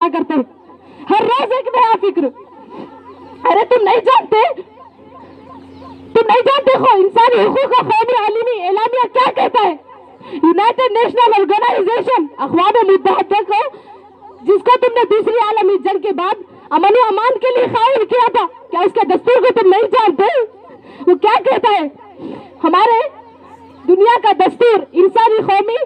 करते हैं, हर रोज एक नया फिक्र। अरे तुम नहीं जानते हो इंसानी हुकूक का कौमी आलमी एलामिया क्या कहता है? यूनाइटेड नेशनल ऑर्गेनाइजेशन अक़वाम मुत्तहिदा को, जिसको तुमने दूसरी आलमी जंग के बाद अमन व अमान के लिए कायम किया था, क्या उसके दस्तूर को तुम नहीं जानते? वो क्या कहता है? हमारे दुनिया का दस्तूर इंसानी कौमी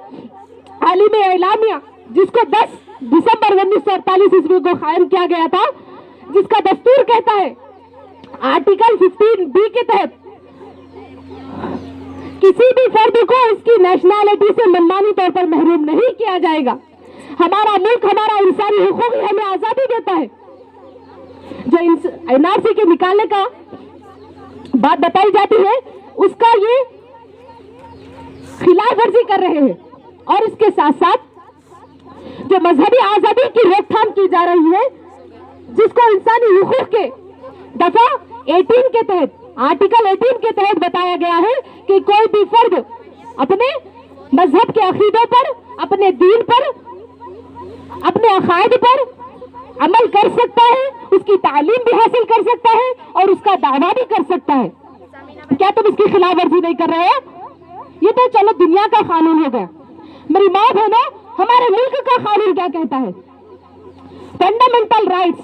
आलमी एलामिया, जिसको 10 दिसंबर 1948 ईस्वी को कायम किया गया था, जिसका दस्तूर कहता है आर्टिकल 15B के तहत किसी भी फर्द को उसकी नेशनैलिटी से मनमानी तौर पर महरूम नहीं किया जाएगा। हमारा मुल्क, हमारा इंसानी हुकूक हमें आजादी देता है। जो एनआरसी के निकालने का बात बताई जाती है, उसका ये खिलाफ वर्जी कर रहे हैं। और इसके साथ साथ जो मजहबी आजादी की रोकथाम की जा रही है, जिसको इंसानी हुकूक के दफा 18 के तहत, आर्टिकल 18 के तहत बताया गया है कि कोई भी फर्द अपने मजहब के अकीदों पर, अपने दीन पर, अपने अकायद पर अमल कर सकता है, उसकी तालीम भी हासिल कर सकता है और उसका दावा भी कर सकता है। क्या तुम इसकी खिलाफ वर्जी नहीं कर रहे हो? ये तो चलो दुनिया का कानून हो गया। मेरी माँ बहनों, हमारे मुल्क का कानून क्या कहता है? फंडामेंटल राइट्स,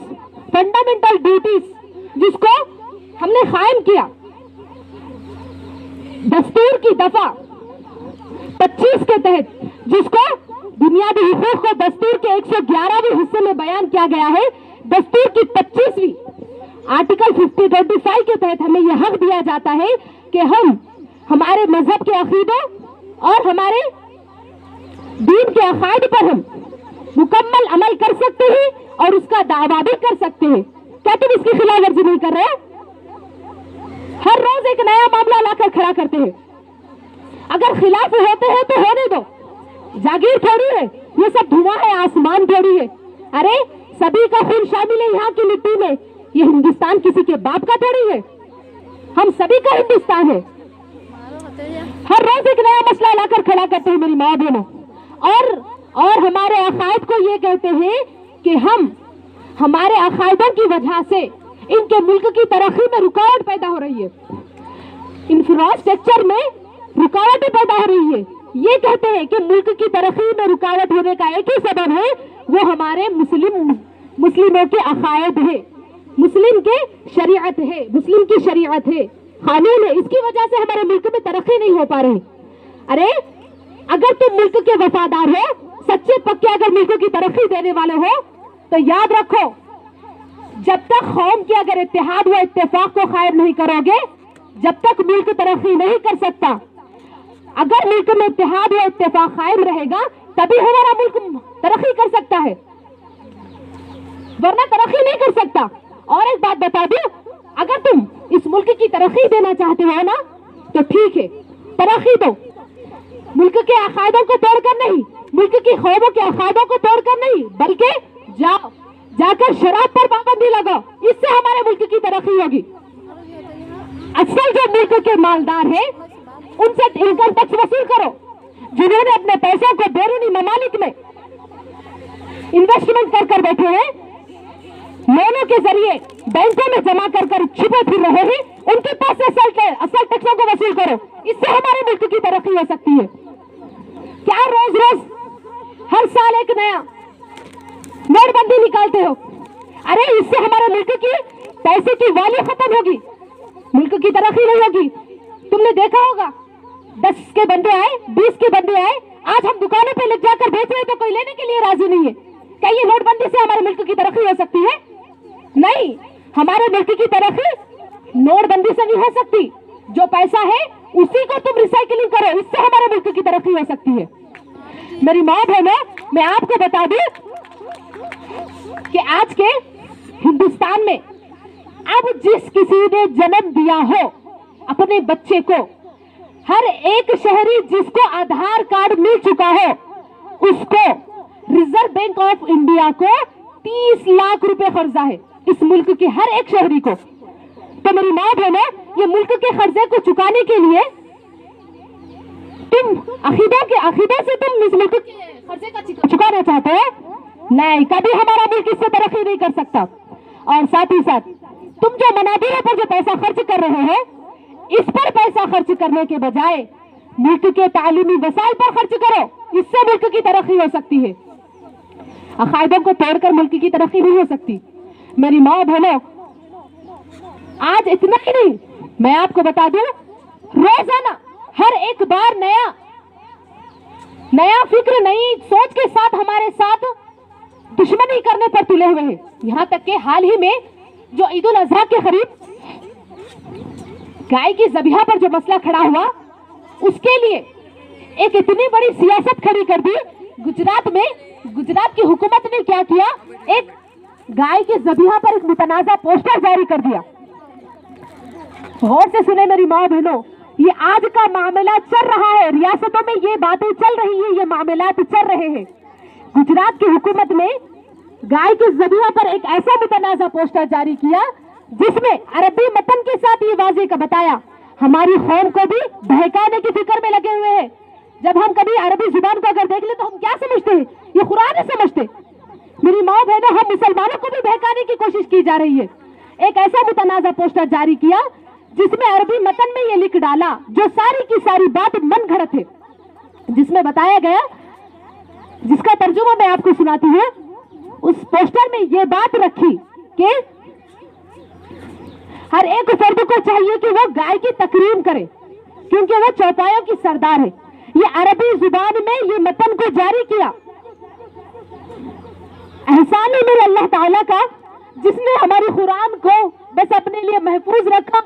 फंडामेंटल ड्यूटीज, जिसको हमने कायम किया दस्तूर की दफा 25 के तहत, जिसको बुनियादी हुकूक को दस्तूर के 111वें हिस्से में बयान किया गया है। दस्तूर की 25वीं आर्टिकल 25 के तहत हमें यह हक दिया जाता है कि हम हमारे मजहब के अकीदों और हमारे दीन के अकायद पर हम मुकम्मल अमल कर सकते हैं और उसका दावा भी कर सकते हैं। क्या तुम इसकी खिलाफ वर्जी नहीं कर रहे? हर रोज एक नया मामला लाकर खड़ा करते हैं। अगर खिलाफ होते हैं तो होने दो, जागीर थोड़ी है, ये सब धुआं है, आसमान थोड़ी है। अरे सभी का खून शामिल है यहाँ की मिट्टी में। ये हिंदुस्तान किसी के बाप का थोड़ी है, हम सभी का हिंदुस्तान है। हर रोज एक नया मसला लाकर खड़ा करते हैं मेरी माँ बहनों। और हमारे अकायद को ये कहते हैं कि हम हमारे अकायदों की वजह से इनके मुल्क की तरक्की में रुकावट पैदा हो रही है, इंफ्रास्ट्रक्चर में रुकावटें पैदा हो रही है। ये कहते हैं कि मुल्क की तरक्की में रुकावट होने का एक ही सबब है, वो हमारे मुस्लिमों के अकायद है, मुस्लिम की शरीयत है, कानून है। इसकी वजह से हमारे मुल्क में तरक्की नहीं हो पा रही। अरे अगर तुम मुल्क के वफादार हो, सच्चे पक्के अगर मुल्क की तरक्की देने वाले हो, तो याद रखो, जब तक कौम की अगर इत्तेहाद व इत्तेफाक को कायम नहीं करोगे, जब तक मुल्क तरक्की नहीं कर सकता। अगर मुल्क में इत्तेहाद व इत्तेफाक कायम रहेगा, तभी हमारा मुल्क तरक्की कर सकता है, वरना तरक्की नहीं कर सकता। और एक बात बता दूं, अगर तुम इस मुल्क की तरक्की देना चाहते हो ना, तो ठीक है, तरक्की दो, मुल्क के अकायदों को तोड़कर नहीं, मुल्क की कौमों के अकायदों को तोड़कर नहीं, बल्कि जाकर शराब पर पाबंदी लगाओ, इससे हमारे मुल्क की तरक्की होगी। असल जो मुल्क के मालदार हैं, उनसे इनकम टैक्स वसूल करो, जिन्होंने अपने पैसों को बैरूनी ममालिक में इन्वेस्टमेंट कर बैठे हैं, लोनों के जरिए बैंकों में जमा कर छुपे फिर रहे हैं, उनके पास से असल टैक्सों को वसूल करो, इससे हमारे मुल्क की तरक्की हो सकती है। क्या रोज रोज हर साल एक नया नोटबंदी निकालते हो? अरे इससे हमारे मुल्क की पैसे की वैल्यू खत्म होगी, मुल्क की तरक्की नहीं होगी। तुमने देखा होगा, 10 के बंदे आए, 20 के बंदे आए, आज हम दुकानों पे लग जाकर बेच रहे तो कोई लेने के लिए राजी नहीं है। क्या ये नोटबंदी से हमारे मुल्क की तरक्की हो सकती है? नहीं, हमारे मुल्क की तरक्की नोटबंदी से नहीं हो सकती। जो पैसा है उसी को तुम रिसाइकलिंग करो, इससे हमारे मुल्क की तरक्की हो सकती है। मेरी माँ बहनों, मैं आपको बता दूं कि आज के हिंदुस्तान में अब जिस किसी ने जन्म दिया हो अपने बच्चे को, हर एक शहरी जिसको आधार कार्ड मिल चुका हो, उसको रिजर्व बैंक ऑफ इंडिया को 30 लाख रुपए कर्जा है, इस मुल्क के हर एक शहरी को। तो मेरी माँ बहनों, ये मुल्क के कर्जे को चुकाने के लिए तुम अकीदों से तुम इस मुल्क के कर्जे का चुकाना चाहते हो? नहीं, कभी हमारा मुल्क इससे तरक्की नहीं कर सकता। और साथ ही साथ तुम जो मनादिरों पर जो पैसा खर्च कर रहे हैं, इस पर पैसा खर्च करने के बजाय मुल्क के तालीमी वसाइल पर खर्च करो, इससे मुल्क की तरक्की हो सकती है। अकायदों को तोड़कर मुल्क की तरक्की नहीं हो सकती। मेरी माँ बहनों, आज इतना ही नहीं, मैं आपको बता दूं, रोजाना हर एक बार नया फिक्र, नई सोच के साथ हमारे साथ दुश्मनी करने पर तुले हुए हैं। यहाँ तक कि हाल ही में जो ईद उल अजहा के करीब गाय की ज़बीहा पर जो मसला खड़ा हुआ, उसके लिए एक इतनी बड़ी सियासत खड़ी कर दी। गुजरात में गुजरात की हुकूमत ने क्या किया, एक गाय की ज़बीहा पर एक मुतनाज़ा पोस्टर जारी कर दिया। गौर से सुने मेरी माँ बहनों, ये आज का मामला चल रहा है, रियासतों में ये बातें चल रही है, ये मामलात चल रहे हैं। गुजरात की हुकूमत ने गाय की ज़बीहा पर एक ऐसा मुतनाज़ा पोस्टर जारी किया जिसमें अरबी मतन के साथ ये वाज़ेह का बताया, हमारी कौम को भी बहकाने की फिक्र में लगे हुए हैं। जब हम कभी अरबी जुबान को अगर देख ले तो हम क्या समझते हैं, ये कुरान समझते। मेरी माँ बहनों, हम मुसलमानों को भी बहकाने की कोशिश की जा रही है। एक ऐसा मुतनाज़ा पोस्टर जारी किया जिसमें अरबी मतन में ये लिख डाला, जो सारी की सारी बात मन घड़त है, जिसमें बताया गया, जिसका तर्जुमा मैं आपको सुनाती हूँ। उस पोस्टर में ये बात रखी कि हर एक फर्द को चाहिए कि वो गाय की तकरीम करे, क्योंकि वो चौपायों की सरदार है। ये अरबी जुबान में ये मतन को जारी किया। एहसान है मेरे अल्लाह ताला का, जिसने हमारी कुरान को बस अपने लिए महफूज रखा।